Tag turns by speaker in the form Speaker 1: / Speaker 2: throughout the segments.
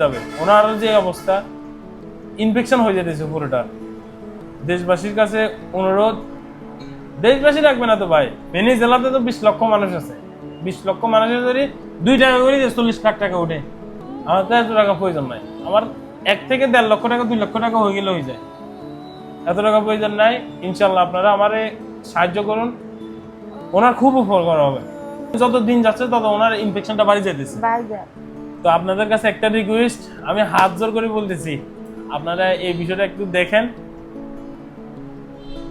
Speaker 1: যাবে। ওনার যে অবস্থা, ইনফেকশন হয়ে যেতেছে পুরোটা। দেশবাসীর কাছে অনুরোধ, দেশবাসী রাখবে না তো ভাই, ফেনী জেলাতে তো 20 লক্ষ মানুষ আছে। 20 লক্ষ মানুষের যদি 2 টাকা করে 40 লাখ টাকা উঠে, আমার তো এত টাকা প্রয়োজন নাই। আমার 1 থেকে 1.5 লক্ষ টাকা 2 লক্ষ টাকা হয়ে গেলে হয়ে যায়, এত টাকা প্রয়োজন নাই। ইনশাল্লাহ আপনারা আমারে সাহায্য করুন, ওনার খুব উপকার হবে। যত দিন যাচ্ছে তত ওনার ইনফেকশনটা বাড়ি যেতেছে। তো আপনাদের কাছে একটা রিকোয়েস্ট, আমি হাত জোর করে বলতেছি, আপনারা এই বিষয়টা একটু দেখেন।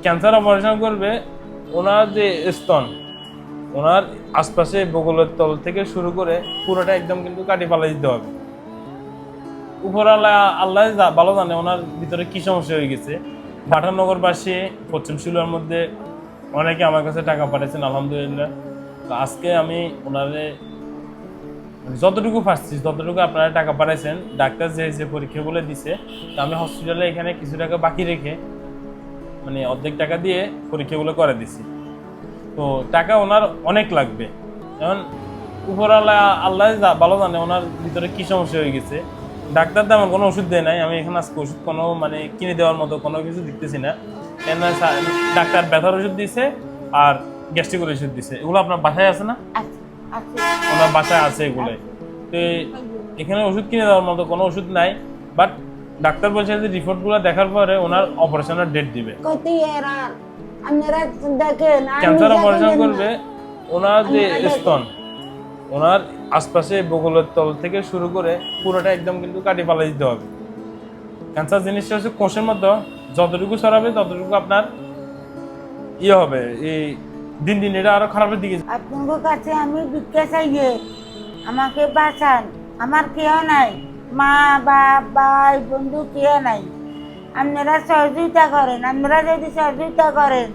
Speaker 1: ক্যান্সার অপারেশন করবে, ওনার যে স্তন, ওনার আশপাশে বগলের তল থেকে শুরু করে পুরোটা একদম কিন্তু কাটি পালাই দিতে হবে। উপর আল্লাহ ভালো জানে ওনার ভিতরে কি সমস্যা হয়ে গেছে। ভাটানগরবাসী পশ্চিম শিলুয়ার মধ্যে অনেকে আমার কাছে টাকা পাঠিয়েছেন, আলহামদুলিল্লাহ। তো আজকে আমি ওনারে যতটুকু পাচ্ছি, যতটুকু আপনারা টাকা পাঠাইছেন, ডাক্তার যে যে পরীক্ষাগুলো দিছে, তো আমি হসপিটালে এখানে কিছু টাকা বাকি রেখে, মানে অর্ধেক টাকা দিয়ে পরীক্ষাগুলো করে দিছি। তো টাকা ওনার অনেক লাগবে। যেমন উপরওয়ালা আল্লাহ ভালো জানে ওনার ভিতরে কি সমস্যা হয়ে গেছে। ডাক্তার তেমন কোনো ওষুধ দেয় নাই। আমি এখানে আজকে ওষুধ কোনো মানে কিনে দেওয়ার মতো কোনো কিছু দেখতেছি না। কেন ডাক্তার ব্যথার ওষুধ দিছে আর গ্যাস্ট্রিকের ওষুধ দিছে। এগুলো আপনার বাসায় আছে না? ওনার বাসায় আছে এগুলো। তো এখানে ওষুধ কিনে দেওয়ার মতো কোনো ওষুধ নাই। বাট ডাক্তার বলছে যে রিপোর্টগুলো দেখার পরে ওনার অপারেশনের ডেট দিবে। ক্যান্সার অপারেশন করবে, ওনার যে স্তন, ওনার আশপাশে বগলের তল থেকে শুরু করে পুরোটা একদম কিন্তু কাটি পালাই দিতে হবে। ক্যান্সার জিনিসটা হচ্ছে কোষের মধ্যে যতটুকু ছড়াবে ততটুকু আপনার ইয়ে হবে। এই দিন দিন এটা আরো খারাপের দিকে।
Speaker 2: আপনার কাছে আমি ভিক্ষা চাই, আমাকে বাঁচান। আমার কেউ নাই, মা বাপ ভাই বন্ধু কেউ নাই। আপনারা সহযোগিতা করেন, আপনারা যদি সহযোগিতা করেন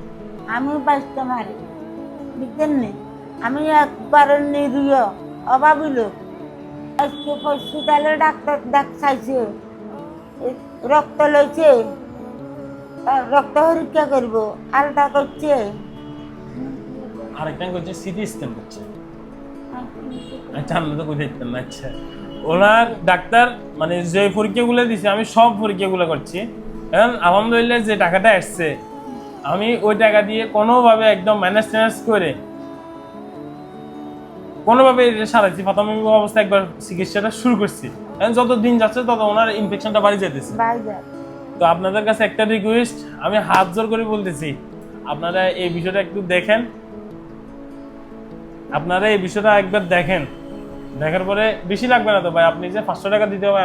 Speaker 2: আমি বাঁচতে পারি, বুঝলেন নি? আমি একবারে নিরীহ অভাবী লোক। আজকে হসপিটালে ডাক্তার দেখাইছে, রক্ত লইছে, রক্ত পরীক্ষা করবো, আলটা করছে,
Speaker 1: আরেকটা করছে সিটি স্ক্যান করছে। আচ্ছা, আমরা তো কোথায় না। আচ্ছা, ওনার ডাক্তার মানে যে পরীক্ষাগুলো দিছে আমি সব পরীক্ষাগুলো করছি। এখন আলহামদুলিল্লাহ যে টাকাটা আসছে, আমি ওই টাকা দিয়ে কোনোভাবে একদম ম্যানেজ করে কোনোভাবে সারাইছি। প্রাথমিক অবস্থা একবার চিকিৎসাটা শুরু করছি। এখন যত দিন যাচ্ছে তত ওনার ইনফেকশনটা বাড়ি যেতেছে। তো আপনাদের কাছে একটা রিকোয়েস্ট, আমি হাত জোর করে বলতেছি, আপনারা এই বিষয়টা একটু দেখেন। আপনারা এই বিষয়টা একবার দেখেন, দেখার পরে বেশি লাগবে না তো ভাই, আপনি যে 500 টাকা দিতে হবে